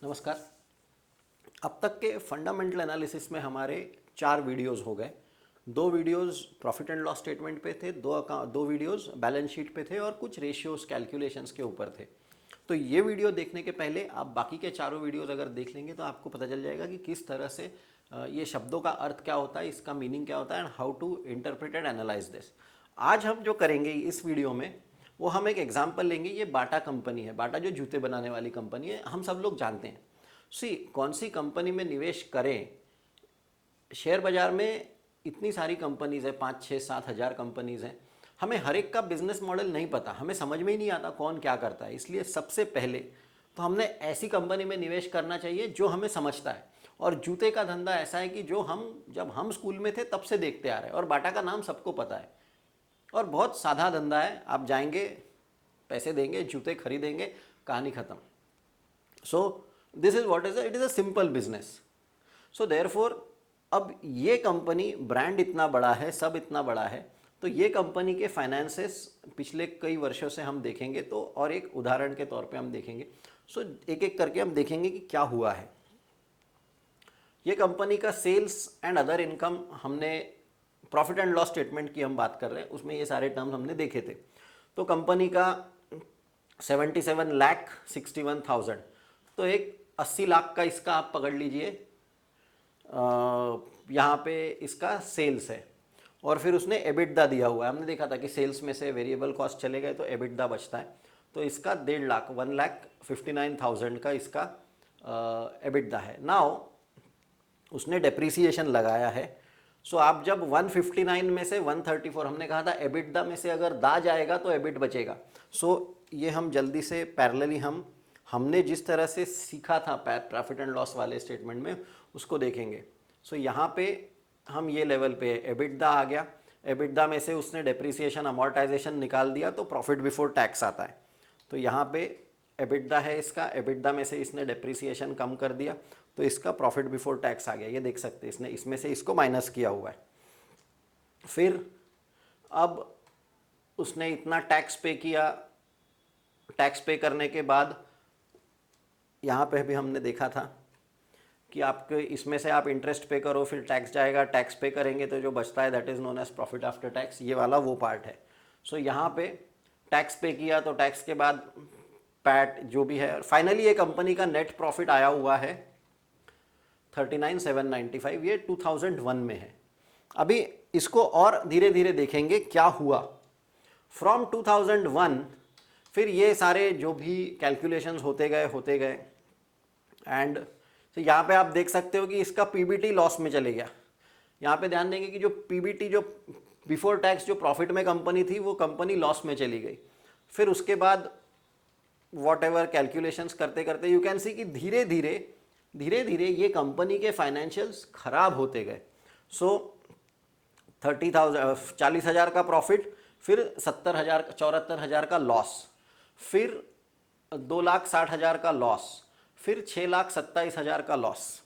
नमस्कार। अब तक के फंडामेंटल एनालिसिस में हमारे 4 वीडियोस हो गए। 2 videos profit and loss statement पे थे, दो वीडियोस बैलेंस शीट पे थे और कुछ रेशियोज कैलकुलेशंस के ऊपर थे। तो ये वीडियो देखने के पहले आप बाकी के चारों वीडियोस अगर देख लेंगे तो आपको पता चल जाएगा कि किस तरह से ये शब्दों का अर्थ क्या होता है, इसका मीनिंग क्या होता है and how to interpret and analyse this. आज हम जो करेंगे इस वीडियो में वो हम एक एग्जाम्पल लेंगे। ये बाटा कंपनी है। बाटा जो जूते बनाने वाली कंपनी है, हम सब लोग जानते हैं। कौन सी कंपनी में निवेश करें। शेयर बाजार में इतनी सारी कंपनीज है, 5, 6, 7 हज़ार कंपनीज हैं। हमें हर एक का बिजनेस मॉडल नहीं पता, हमें समझ में ही नहीं आता कौन क्या करता है। इसलिए सबसे पहले तो हमने ऐसी कंपनी में निवेश करना चाहिए जो हमें समझता है। और जूते का धंधा ऐसा है कि जो हम जब हम स्कूल में थे तब से देखते आ रहे हैं, और बाटा का नाम सबको पता है और बहुत सादा धंधा है। आप जाएंगे, पैसे देंगे, जूते खरीदेंगे, कहानी खत्म। So this is what is it is a simple business. So therefore अब ये कंपनी, ब्रांड इतना बड़ा है, सब इतना बड़ा है, तो ये कंपनी के फाइनेंसेस पिछले कई वर्षों से हम देखेंगे तो, और एक उदाहरण के तौर पे हम देखेंगे। एक एक करके हम देखेंगे कि क्या हुआ है। ये कंपनी का सेल्स एंड अदर इनकम, हमने प्रॉफिट एंड लॉस स्टेटमेंट की हम बात कर रहे हैं, उसमें ये सारे टर्म्स हमने देखे थे। तो कंपनी का 77,61,000, तो एक 80 लाख का इसका आप पकड़ लीजिए, यहाँ पे इसका सेल्स है। और फिर उसने एबिटदा दिया हुआ है। हमने देखा था कि सेल्स में से वेरिएबल कॉस्ट चले गए तो एबिटदा बचता है। तो इसका 1.5 लाख, 1,59,000 का इसका एबिटदा है। नाउ उसने डेप्रीसिएशन लगाया है। आप जब 159 में से 134, हमने कहा था एबिटदा में से अगर दा जाएगा तो एबिट बचेगा। ये हम जल्दी से पैरेलली हमने जिस तरह से सीखा था प्रॉफिट एंड लॉस वाले स्टेटमेंट में उसको देखेंगे। यहाँ पे हम ये लेवल पे एबिटदा आ गया। एबिटदा में से उसने डेप्रीसिएशन अमोर्टाइजेशन निकाल दिया तो प्रॉफिट बिफोर टैक्स आता है। तो यहाँ पे एबिटदा है इसका, एबिटदा में से इसने डेप्रीसिएशन कम कर दिया तो इसका प्रॉफिट बिफोर टैक्स आ गया। ये देख सकते हैं, इसने इसमें से इसको माइनस किया हुआ है। फिर अब उसने इतना टैक्स पे किया। टैक्स पे करने के बाद यहाँ पे भी हमने देखा था कि आपके इसमें से आप इंटरेस्ट पे करो, फिर टैक्स जाएगा, टैक्स पे करेंगे तो जो बचता है that is known as profit after tax. ये वाला वो पार्ट है। यहाँ पे टैक्स पे किया तो टैक्स के बाद पैट जो भी है, फाइनली ये कंपनी का नेट प्रॉफिट आया हुआ है 39,795। ये 2001 में है। अभी इसको और धीरे धीरे देखेंगे क्या हुआ फ्रॉम 2001। फिर ये सारे जो भी कैलकुलेशंस होते गए एंड यहाँ पे आप देख सकते हो कि इसका पीबीटी लॉस में चले गया। यहाँ पे ध्यान देंगे कि जो पीबीटी, जो बिफोर टैक्स जो प्रॉफिट में कंपनी थी, वो कंपनी लॉस में चली गई। फिर उसके बाद वॉट एवर कैलकुलेशंस करते करते यू कैन सी कि धीरे धीरे ये कंपनी के फाइनेंशियल्स खराब होते गए। 40,000 का प्रॉफिट, फिर 70,000, 74,000 का लॉस, फिर 2,60,000 का लॉस, फिर 6,27,000 का लॉस।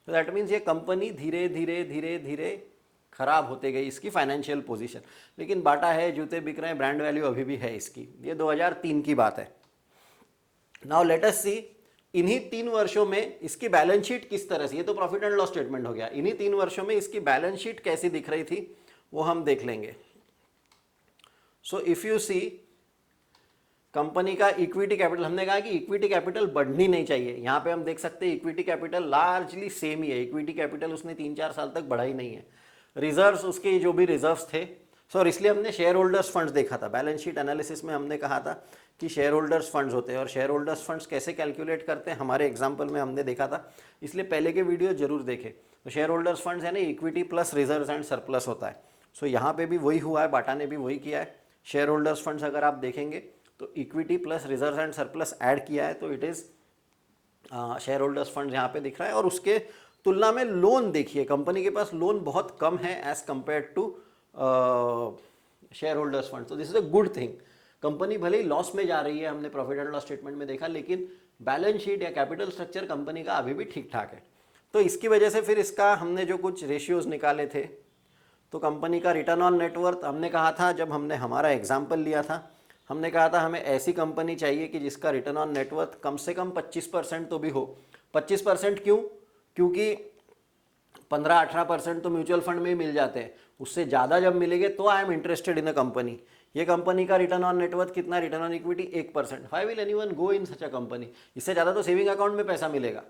तो दैट मीन्स ये कंपनी धीरे धीरे खराब होते गई, इसकी फाइनेंशियल पोजीशन। लेकिन बाटा है, जूते बिक रहे हैं, ब्रांड वैल्यू अभी भी है इसकी। ये 2003 की बात है। नाउ लेट अस सी इन्हीं 3 वर्षों में इसकी बैलेंस शीट किस तरह से, ये तो प्रॉफिट एंड लॉस स्टेटमेंट हो गया, इन्हीं 3 वर्षों में इसकी बैलेंस शीट कैसी दिख रही थी वो हम देख लेंगे। इफ यू सी कंपनी का इक्विटी कैपिटल, हमने कहा कि इक्विटी कैपिटल बढ़नी नहीं चाहिए। यहाँ पे हम देख सकते हैं इक्विटी कैपिटल लार्जली सेम ही है। इक्विटी कैपिटल उसने 3-4 साल तक बढ़ा ही नहीं है। रिजर्व्स, उसके जो भी रिजर्व्स थे, इसलिए हमने शेयर होल्डर्स फंड्स देखा था। बैलेंस शीट एनालिसिस में हमने कहा था कि शेयर होल्डर्स फंड्स होते हैं, और शेयर होल्डर्स फंड्स कैसे कैलकुलेट करते हैं हमारे एग्जाम्पल में हमने देखा था, इसलिए पहले के वीडियो जरूर देखें। तो शेयर होल्डर्स फंड्स है ना, equity plus reserves and surplus होता है। यहाँ पे भी वही हुआ है, बाटा ने भी वही किया है। शेयर होल्डर्स फंड्स अगर आप देखेंगे तो equity plus reserve and surplus add किया है, तो it is share holders fund यहाँ पे दिख रहा है। और उसके तुलना में लोन देखिए, कंपनी के पास लोन बहुत कम है as compared to shareholders fund. तो this is a good thing. Company भले ही लॉस में जा रही है, हमने प्रॉफिट एंड लॉस स्टेटमेंट में देखा, लेकिन बैलेंस शीट या कैपिटल स्ट्रक्चर कंपनी का अभी भी ठीक ठाक है। तो इसकी वजह से फिर इसका हमने जो कुछ रेशियोज निकाले थे, तो कंपनी का रिटर्न ऑन नेटवर्थ हमने कहा था जब हमने हमारा एग्जाम्पल लिया था हमने कहा था हमें ऐसी कंपनी चाहिए कि जिसका रिटर्न ऑन नेटवर्थ कम से कम 25% तो भी हो। 25% क्यों? क्योंकि 15-18% तो म्यूचुअल फंड में ही मिल जाते हैं, उससे ज़्यादा जब मिलेंगे तो I am interested in a company. ये कंपनी का रिटर्न ऑन नेटवर्थ कितना, return on equity 1%, why will anyone go in such a company? इससे ज़्यादा तो सेविंग अकाउंट में पैसा मिलेगा,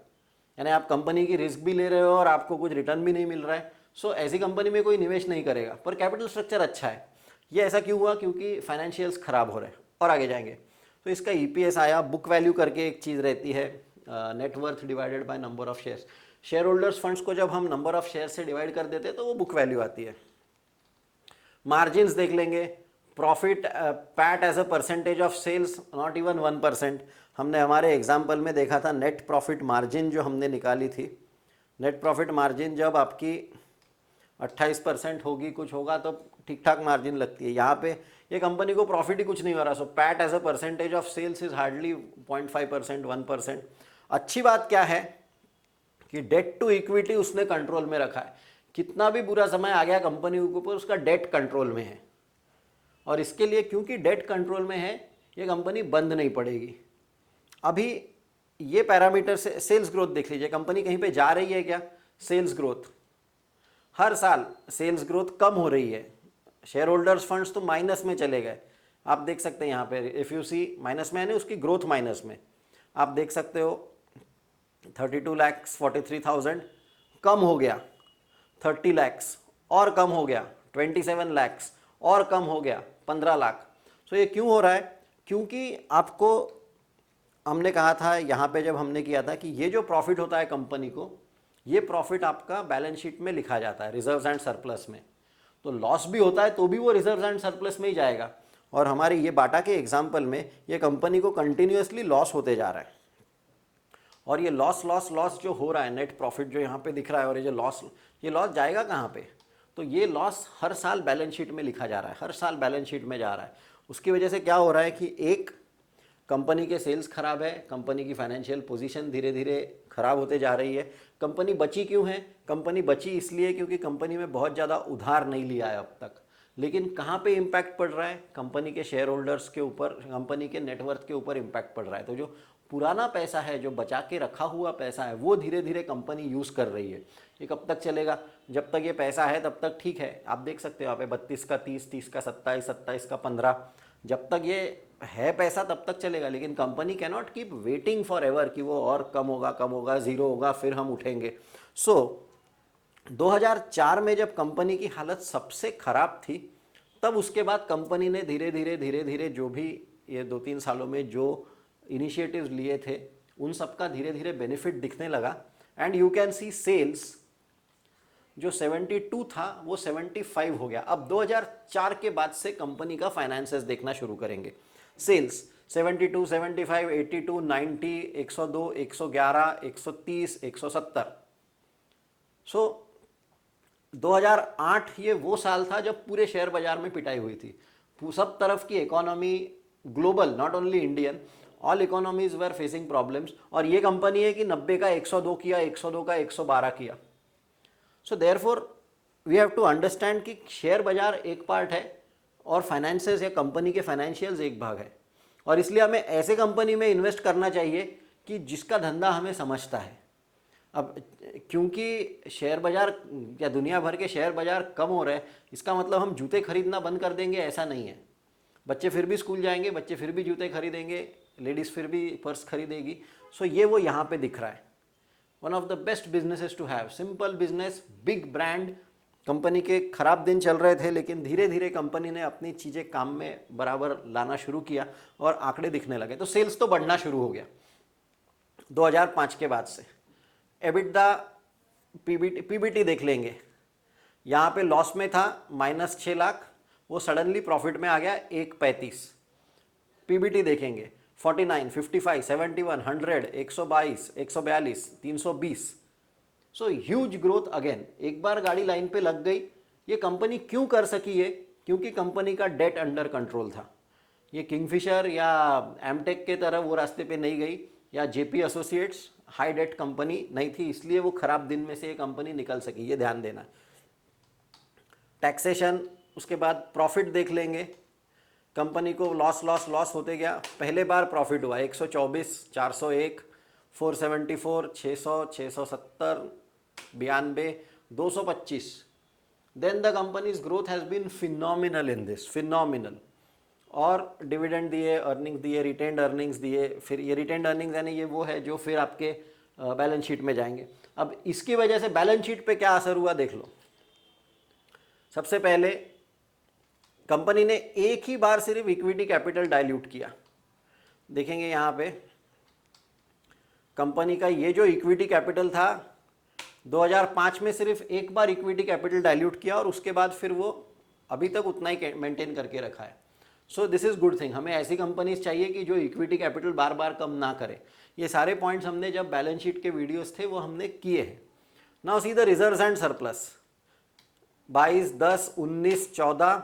यानी आप कंपनी की रिस्क भी ले रहे हो और आपको कुछ रिटर्न भी नहीं मिल रहा है। सो ऐसी कंपनी में कोई निवेश नहीं करेगा, पर कैपिटल स्ट्रक्चर अच्छा है। ये ऐसा क्यों हुआ? क्योंकि फाइनेंशियल्स खराब हो रहे हैं। और आगे जाएंगे तो इसका ईपीएस आया, बुक वैल्यू करके एक चीज़ रहती है, net worth divided by number of shares. Share holders funds को जब हम नंबर ऑफ शेयर से डिवाइड कर देते हैं तो वो बुक वैल्यू आती है। मार्जिन्स देख लेंगे, profit PAT as a percentage of sales not even 1%। हमने हमारे एग्जाम्पल में देखा था नेट प्रॉफिट मार्जिन जो हमने निकाली थी, नेट प्रॉफिट मार्जिन जब आपकी 28% होगी, कुछ होगा तो ठीक ठाक मार्जिन लगती है। यहाँ पे ये कंपनी को प्रॉफिट ही कुछ नहीं हो रहा, so PAT as a percentage of sales is hardly 0.5%, 1%। अच्छी बात क्या है कि डेट टू इक्विटी उसने कंट्रोल में रखा है। कितना भी बुरा समय आ गया कंपनी के ऊपर, उसका डेट कंट्रोल में है, और इसके लिए क्योंकि डेट कंट्रोल में है ये कंपनी बंद नहीं पड़ेगी। अभी ये पैरामीटर से सेल्स ग्रोथ देख लीजिए, कंपनी कहीं पे जा रही है क्या? सेल्स ग्रोथ हर साल सेल्स ग्रोथ कम हो रही है। शेयर होल्डर्स फंड्स तो माइनस में चले गए, आप देख सकते हैं यहाँ पे इफ यू सी माइनस में है ना, उसकी ग्रोथ माइनस में आप देख सकते हो 32,43,000 कम हो गया, 30 लाख और कम हो गया, 27 लाख और कम हो गया, 15 लाख। सो ये क्यों हो रहा है? क्योंकि आपको हमने कहा था यहाँ पे जब हमने किया था कि ये जो प्रॉफिट होता है कंपनी को, ये प्रॉफिट आपका बैलेंस शीट में लिखा जाता है रिजर्व्स एंड सरप्लस में। तो लॉस भी होता है तो भी वो रिजर्व्स एंड सरप्लस में ही जाएगा। और हमारे ये बाटा के एग्जाम्पल में ये कंपनी को कंटिन्यूसली लॉस होते जा रहा है, और ये लॉस लॉस लॉस जो हो रहा है, नेट प्रॉफिट जो यहाँ पे दिख रहा है, और ये लॉस जाएगा कहाँ पे? तो ये लॉस हर साल बैलेंस शीट में लिखा जा रहा है, हर साल बैलेंस शीट में जा रहा है। उसकी वजह से क्या हो रहा है कि एक, कंपनी के सेल्स खराब है, कंपनी की फाइनेंशियल पोजीशन धीरे धीरे खराब होते जा रही है। कंपनी बची क्यों है? कंपनी बची इसलिए क्योंकि कंपनी में बहुत ज़्यादा उधार नहीं लिया है अब तक। लेकिन कहाँ पे इम्पैक्ट पड़ रहा है? कंपनी के शेयर होल्डर्स के ऊपर, कंपनी के नेटवर्थ के ऊपर इम्पैक्ट पड़ रहा है। तो जो पुराना पैसा है, जो बचा के रखा हुआ पैसा है, वो धीरे धीरे कंपनी यूज़ कर रही है। ये कब तक चलेगा? जब तक ये पैसा है तब तक ठीक है। आप देख सकते हो यहाँ पे 32 का 30, 30 का 27, 27 का 15, जब तक ये है पैसा तब तक चलेगा। लेकिन company can not keep waiting for ever कि वो और कम होगा, ज़ीरो होगा, फिर हम उठेंगे। सो 2004 में जब कंपनी की हालत सबसे ख़राब थी, तब उसके बाद कंपनी ने धीरे धीरे जो भी ये 2-3 सालों में जो इनिशिएटिव्स लिए थे, उन सब का धीरे धीरे बेनिफिट दिखने लगा। And you can see sales जो 72 था वो 75 हो गया। अब 2004 के बाद से कंपनी का फाइनेंसेस देखना शुरू करेंगे। सेल्स 72, 75, 82, 90, 102, 111, 130, 170। सो 2008 ये वो साल था जब पूरे शेयर बाजार में पिटाई हुई थी। सब तरफ की economy, global not only Indian, all economies were facing problems. और ये कंपनी है कि 90 का 102 किया, 102 का 112 किया। So therefore we have to understand कि शेयर बाजार एक पार्ट है और फाइनेंसेस या कंपनी के फाइनेंशियल्स एक भाग है। और इसलिए हमें ऐसे कंपनी में इन्वेस्ट करना चाहिए कि जिसका धंधा हमें समझता है। अब क्योंकि शेयर बाजार या दुनिया भर के शेयर बाजार कम हो रहे हैं, इसका मतलब हम जूते खरीदना बंद कर देंगे, ऐसा नहीं है। बच्चे फिर भी स्कूल जाएंगे, बच्चे फिर भी जूते खरीदेंगे, लेडीज़ फिर भी पर्स खरीदेगी। सो ये वो यहाँ पे दिख रहा है। One of the best businesses to have, simple business, big brand. Company के खराब दिन चल रहे थे, लेकिन धीरे धीरे कंपनी ने अपनी चीज़ें काम में बराबर लाना शुरू किया और आंकड़े दिखने लगे। तो सेल्स तो बढ़ना शुरू हो गया 2005 के बाद से। एबिटदा, पीबीटी देख लेंगे, यहाँ पे लॉस में था -6 लाख, वो सडनली प्रॉफिट में आ गया 135। पीबीटी देखेंगे 49, 55, 71, 100, 122, 142, 320। So huge growth again. एक बार गाड़ी लाइन पे लग गई। ये कंपनी क्यों कर सकी है? क्योंकि कंपनी का डेट अंडर कंट्रोल था। ये किंगफिशर या एमटेक के तरह वो रास्ते पे नहीं गई, या JP Associates high debt company नहीं थी, इसलिए वो खराब दिन में से ये कंपनी निकल सकी। ये ध्यान देना। टैक्सेशन, उसके बाद प्रॉफिट देख लेंगे। कंपनी को लॉस लॉस लॉस होते गया, पहले बार प्रॉफिट हुआ 124, 401, 474, 600, 670, 92, 225. Then the company's growth has been phenomenal in this, phenomenal. और डिविडेंड दिए, अर्निंग्स दिए, रिटेन्ड अर्निंग्स दिए. फिर ये रिटेन्ड अर्निंग्स यानी ये वो है जो फिर आपके बैलेंस शीट में जाएंगे. अब इसकी वजह से बैलेंस शीट पे क्या असर हुआ देख लो. सबसे पहले कंपनी ने एक ही बार सिर्फ इक्विटी कैपिटल डाइल्यूट किया. देखेंगे यहाँ पे कंपनी का ये जो इक्विटी कैपिटल था 2005 में सिर्फ एक बार इक्विटी कैपिटल डाइल्यूट किया और उसके बाद फिर वो अभी तक उतना ही मेंटेन करके रखा है. सो दिस इज़ गुड थिंग. हमें ऐसी कंपनीज चाहिए कि जो इक्विटी कैपिटल बार बार कम ना करे. ये सारे पॉइंट्स हमने जब बैलेंस शीट के वीडियोस थे वो हमने किए हैं. Now see the reserves and surplus. 22, 10, 19, 14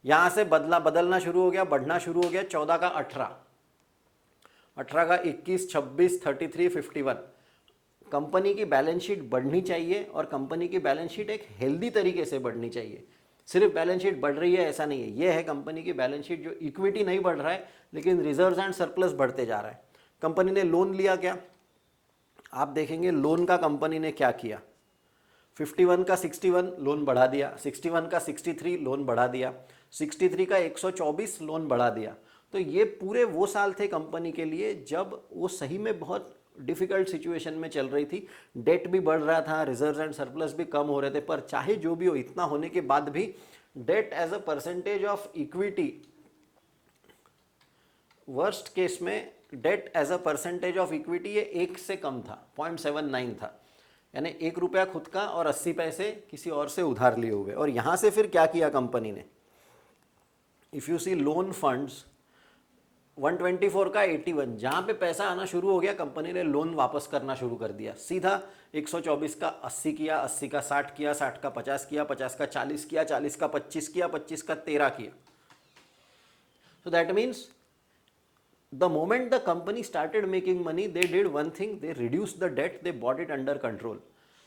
यहाँ से बदलना शुरू हो गया, बढ़ना शुरू हो गया. 14 का 18, 18 का 21, 26, 33, 51. कंपनी की बैलेंस शीट बढ़नी चाहिए और कंपनी की बैलेंस शीट एक हेल्दी तरीके से बढ़नी चाहिए. सिर्फ बैलेंस शीट बढ़ रही है ऐसा नहीं है. ये है कंपनी की बैलेंस शीट जो इक्विटी नहीं बढ़ रहा है लेकिन रिजर्व्स एंड सरप्लस बढ़ते जा रहा है. कंपनी ने लोन लिया क्या, आप देखेंगे लोन का कंपनी ने क्या किया. 51 का 61 लोन बढ़ा दिया, 61 का 63 लोन बढ़ा दिया, 63 का 124 लोन बढ़ा दिया. तो ये पूरे वो साल थे कंपनी के लिए जब वो सही में बहुत डिफ़िकल्ट सिचुएशन में चल रही थी. डेट भी बढ़ रहा था, रिजर्व्स एंड सरप्लस भी कम हो रहे थे. पर चाहे जो भी हो, इतना होने के बाद भी debt as a percentage of equity, worst case में debt as a percentage of equity ये 1 से कम था, 0.79 था. यानी 1 रुपया खुद का और 80 पैसे किसी और से उधार लिए हुए. और यहाँ से फिर क्या किया कंपनी ने, if you see loan funds 124 का 81, जहाँ पे पैसा आना शुरू हो गया कंपनी ने लोन वापस करना शुरू कर दिया. सीधा 124 का 80 किया, 80 का 60 किया, 60 का 50 किया, 50 का 40 किया, 40 का 25 किया, 25 का 13 किया. So that means the moment the company started making money, they did one thing, they reduced the debt, they brought it under control.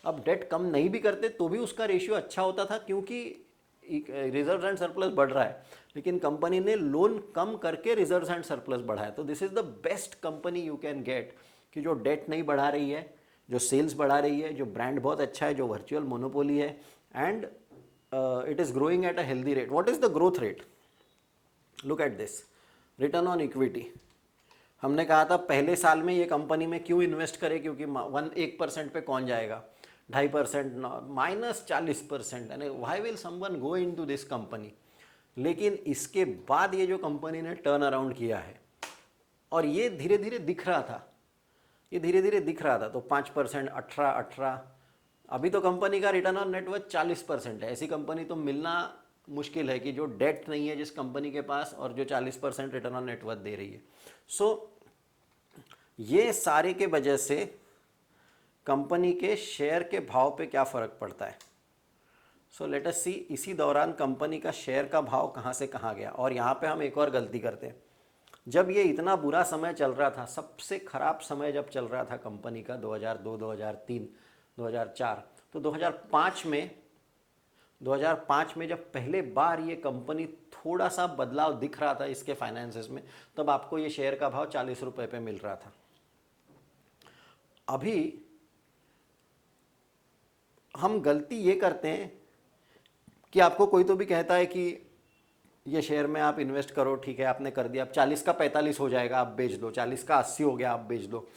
अब डेट कम नहीं भी करते तो भी उसका रेशियो अच्छा होता था क्योंकि रिजर्व एंड सरप्लस बढ़ रहा है. लेकिन कंपनी ने लोन कम करके रिजर्व एंड सरप्लस बढ़ाया. तो this is the best company you can get कि जो डेट नहीं बढ़ा रही है, जो सेल्स बढ़ा रही है, जो ब्रांड बहुत अच्छा है, जो वर्चुअल मोनोपोली है, and it is growing at a healthy rate. What is the growth rate? Look at this, return on equity. हमने कहा था पहले साल में ये कंपनी में क्यों इन्वेस्ट करें, क्योंकि 1% पे कौन जाएगा, 2.5%, -40%. यानी why will someone go into this company. लेकिन इसके बाद ये जो कंपनी ने टर्न अराउंड किया है और ये धीरे धीरे दिख रहा था, ये धीरे धीरे दिख रहा था. तो 5%, 18, अभी तो कंपनी का रिटर्न ऑन नेटवर्थ 40% है. ऐसी कंपनी तो मिलना मुश्किल है कि जो डेट नहीं है जिस कंपनी के पास और जो 40% रिटर्न ऑन नेटवर्थ दे रही है. सो ये सारे के वजह से कंपनी के शेयर के भाव पे क्या फ़र्क पड़ता है. सो लेट अस सी. इसी दौरान कंपनी का शेयर का भाव कहाँ से कहाँ गया. और यहाँ पे हम एक और गलती करते हैं. जब ये इतना बुरा समय चल रहा था, सबसे ख़राब समय जब चल रहा था कंपनी का 2002, 2003, 2004, तो 2005 में जब पहले बार ये कंपनी थोड़ा सा बदलाव दिख रहा था इसके फाइनेंसेस में, तब आपको ये शेयर का भाव 40 रुपये पे मिल रहा था. अभी हम गलती ये करते हैं कि आपको कोई तो भी कहता है कि ये शेयर में आप इन्वेस्ट करो, ठीक है आपने कर दिया, अब 40 का 45 हो जाएगा, आप बेच दो. 40 का 80 हो गया, आप बेच दो.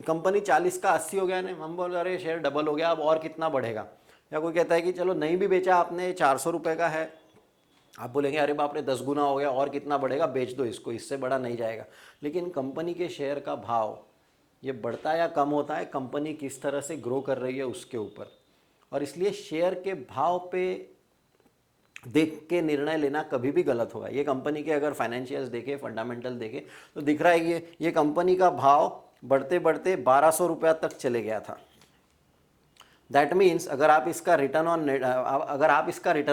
कंपनी 40 का 80 हो गया ना, हम बोल अरे शेयर डबल हो गया, अब और कितना बढ़ेगा. या कोई कहता है कि चलो नहीं भी बेचा आपने, 400 रुपये का है, आप बोलेंगे अरे बाप रे 10 गुना हो गया, और कितना बढ़ेगा, बेच दो इसको, इससे बड़ा नहीं जाएगा. लेकिन कंपनी के शेयर का भाव ये बढ़ता या कम होता है कंपनी किस तरह से ग्रो कर रही है उसके ऊपर. और इसलिए शेयर के भाव पे देख के निर्णय लेना कभी भी गलत होगा. ये कंपनी के अगर फाइनेंशियल्स देखे, फंडामेंटल देखे, तो दिख रहा है कि ये कंपनी का भाव बढ़ते बढ़ते 1200 रुपया तक चले गया था. दैट मीन्स अगर आप इसका रिटर्न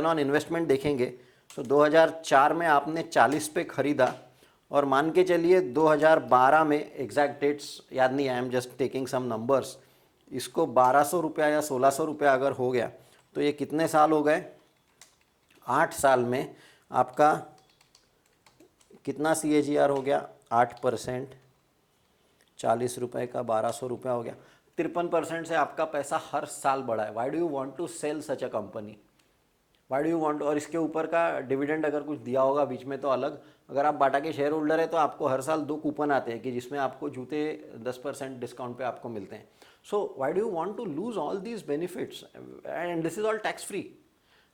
ऑन इन्वेस्टमेंट देखेंगे तो 2004 में आपने 40 पे ख़रीदा और मान के चलिए 2012 में, एग्जैक्ट डेट्स याद नहीं, I am just taking some numbers, इसको 1200 रुपया या 1600 रुपया अगर हो गया तो ये कितने साल हो गए, 8 साल में आपका कितना CAGR हो गया? 8%। 40 रुपये का 1200 रुपया हो गया। 53% से आपका पैसा हर साल बढ़ा है। Why do you want to sell such a company? Why do you want? और इसके ऊपर का डिविडेंड अगर कुछ दिया होगा बीच में तो अलग। अगर आप बाटा के शेयर होल्डर है तो आपको हर साल 2 कूपन आते हैं कि जिसमें आपको जूते 10% डिस्काउंट पे आपको मिलते हैं। So why do you want to lose all these benefits and this is all tax free?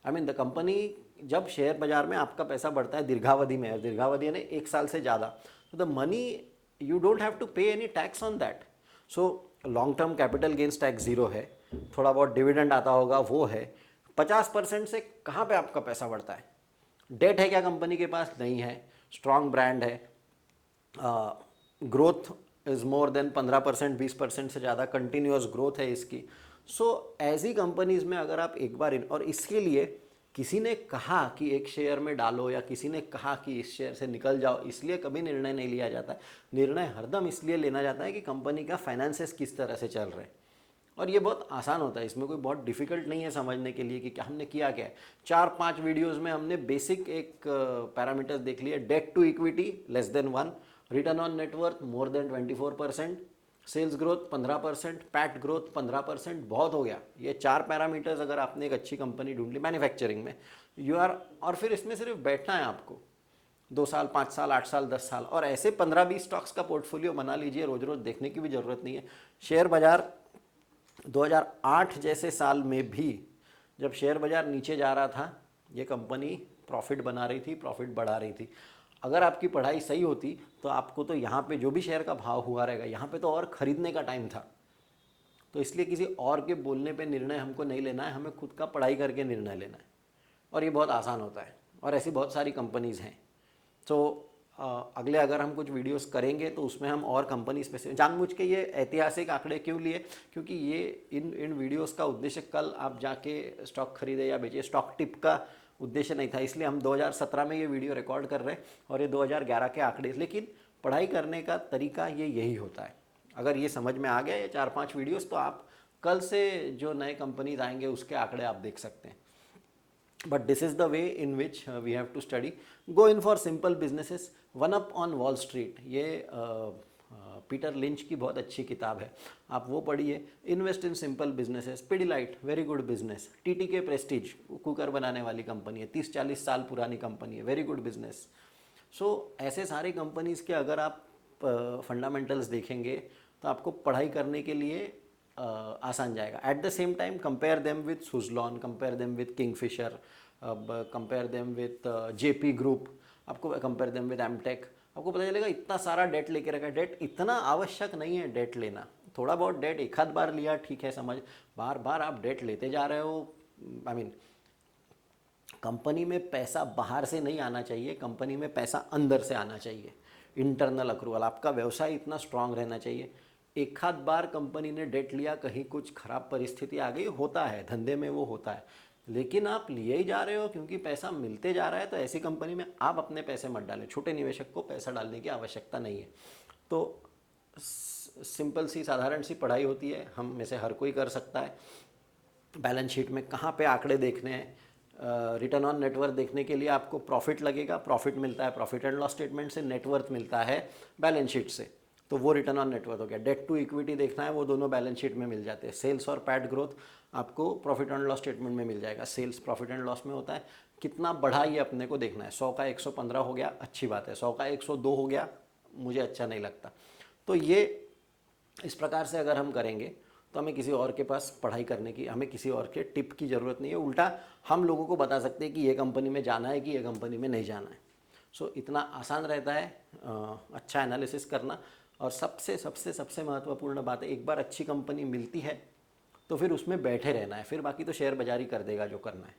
I mean the company, जब शेयर बाजार में आपका पैसा बढ़ता है दीर्घावधि में, दीर्घावधि यानी 1 साल से ज़्यादा, तो the money you don't have to pay any tax on that. So long term capital gains tax 0 है, थोड़ा बहुत डिविडेंड आता होगा वो है। 50% से कहाँ पे आपका पैसा बढ़ता है? डेट है क्या कंपनी के पास? नहीं है। स्ट्रॉन्ग ब्रांड है, ग्रोथ इज़ मोर देन 15%, 20% से ज़्यादा कंटिन्यूअस ग्रोथ है इसकी। सो ऐसी कंपनीज़ में अगर आप एक बार और इसके लिए किसी ने कहा कि एक शेयर में डालो या किसी ने कहा कि इस शेयर से निकल जाओ, इसलिए कभी निर्णय नहीं लिया जाता है। निर्णय हरदम इसलिए लेना जाता है कि कंपनी का फाइनेंसेस किस तरह से चल रहे हैं। और ये बहुत आसान होता है, इसमें कोई बहुत डिफ़िकल्ट नहीं है समझने के लिए कि क्या हमने किया क्या है। 4-5 वीडियोस में हमने बेसिक एक पैरामीटर्स देख लिए। Debt to equity less than 1, return on net worth more than 24%, sales growth 15%, PAT growth 15%। बहुत हो गया ये 4 पैरामीटर्स। अगर आपने एक अच्छी कंपनी ढूंढ ली मैन्युफैक्चरिंग में, यू आर, और फिर इसमें सिर्फ बैठना है आपको 2 साल, 5 साल, 8 साल, 10 साल, और ऐसे 15-20 स्टॉक्स का पोर्टफोलियो बना लीजिए। रोज रोज देखने की भी ज़रूरत नहीं है। शेयर बाजार 2008 जैसे साल में भी जब शेयर बाजार नीचे जा रहा था, ये कंपनी प्रॉफिट बना रही थी, प्रॉफिट बढ़ा रही थी। अगर आपकी पढ़ाई सही होती तो आपको तो यहाँ पे जो भी शेयर का भाव हुआ रहेगा, यहाँ पे तो और ख़रीदने का टाइम था। तो इसलिए किसी और के बोलने पे निर्णय हमको नहीं लेना है, हमें खुद का पढ़ाई करके निर्णय लेना है। और ये बहुत आसान होता है, और ऐसी बहुत सारी कंपनीज़ हैं। तो अगले अगर हम कुछ वीडियोस करेंगे तो उसमें हम और कंपनी स्पेसिफिक, जानबूझ के ये ऐतिहासिक आंकड़े क्यों लिए, क्योंकि ये इन वीडियोस का उद्देश्य कल आप जाके स्टॉक खरीदे या बेचे, स्टॉक टिप का उद्देश्य नहीं था। इसलिए हम 2017 में ये वीडियो रिकॉर्ड कर रहे हैं और ये 2011 के आंकड़े। लेकिन पढ़ाई करने का तरीका ये यही होता है। अगर ये समझ में आ गया ये 4-5 वीडियोस, तो आप कल से जो नए कंपनीज आएंगे उसके आंकड़े आप देख सकते हैं। But this is the way in which we have to study. Go in for simple businesses. One Up on Wall Street, ये पीटर लिंच की बहुत अच्छी किताब है, आप वो पढ़िए। Invest in simple businesses, Pidilite very good business. TTK Prestige cooker बनाने वाली कंपनी है, 30-40 साल पुरानी कंपनी है, वेरी गुड बिजनेस। सो ऐसे सारी कंपनीज़ के अगर आप फंडामेंटल्स देखेंगे तो आपको पढ़ाई करने के लिए आसान जाएगा। At the same time compare them with Suzlon, compare them with Kingfisher, compare them with JP group, आपको कंपेयर देम विथ एमटेक। आपको पता चलेगा इतना सारा डेट लेके रखा है। डेट इतना आवश्यक नहीं है डेट लेना, थोड़ा बहुत डेट एक आध बार लिया ठीक है, समझ। बार बार आप डेट लेते जा रहे हो, आई मीन कंपनी में पैसा बाहर से नहीं आना चाहिए, कंपनी में पैसा अंदर से आना चाहिए। इंटरनल अक्रूवल, आपका व्यवसाय इतना स्ट्रांग रहना चाहिए। एक आध बार कंपनी ने डेट लिया, कहीं कुछ खराब परिस्थिति आ गई, होता है धंधे में, वो होता है। लेकिन आप लिए ही जा रहे हो क्योंकि पैसा मिलते जा रहा है, तो ऐसी कंपनी में आप अपने पैसे मत डालें। छोटे निवेशक को पैसा डालने की आवश्यकता नहीं है। तो सिंपल सी साधारण सी पढ़ाई होती है, हम में से हर कोई कर सकता है। बैलेंस शीट में कहाँ पे आंकड़े देखने हैं, रिटर्न ऑन नेटवर्थ देखने के लिए आपको प्रॉफिट लगेगा, प्रॉफिट मिलता है प्रॉफिट एंड लॉस स्टेटमेंट से, नेटवर्थ मिलता है बैलेंस शीट से, तो वो रिटर्न ऑन नेटवर्थ हो गया। डेट टू इक्विटी देखना है, वो दोनों बैलेंस शीट में मिल जाते हैं। सेल्स और पैट ग्रोथ आपको प्रॉफिट एंड लॉस स्टेटमेंट में मिल जाएगा। सेल्स प्रॉफिट एंड लॉस में होता है, कितना बढ़ा ये अपने को देखना है। 100 का 115 हो गया, अच्छी बात है। 100 का 102 हो गया, मुझे अच्छा नहीं लगता। तो ये इस प्रकार से अगर हम करेंगे तो हमें किसी और के पास पढ़ाई करने की, हमें किसी और के टिप की ज़रूरत नहीं है। उल्टा हम लोगों को बता सकते हैं कि ये कंपनी में जाना है कि ये कंपनी में नहीं जाना है। सो इतना आसान रहता है अच्छा एनालिसिस करना। और सबसे सबसे सबसे महत्वपूर्ण बात है, एक बार अच्छी कंपनी मिलती है तो फिर उसमें बैठे रहना है, फिर बाकी तो शेयर बाजारी कर देगा जो करना है।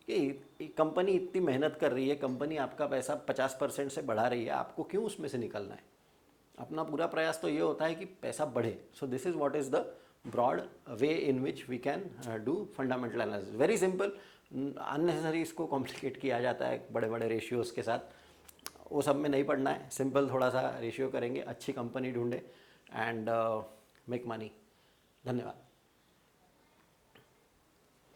कि कंपनी इतनी मेहनत कर रही है, कंपनी आपका पैसा 50% से बढ़ा रही है, आपको क्यों उसमें से निकलना है? अपना पूरा प्रयास तो ये होता है कि पैसा बढ़े। So this is what is the broad way in which we can do fundamental analysis. Very simple, unnecessary इसको कॉम्प्लिकेट किया जाता है बड़े बड़े रेशियोज़ के साथ, वो सब में नहीं पढ़ना है। सिंपल थोड़ा सा रेशियो करेंगे, अच्छी कंपनी ढूंढे एंड मेक मनी। धन्यवाद।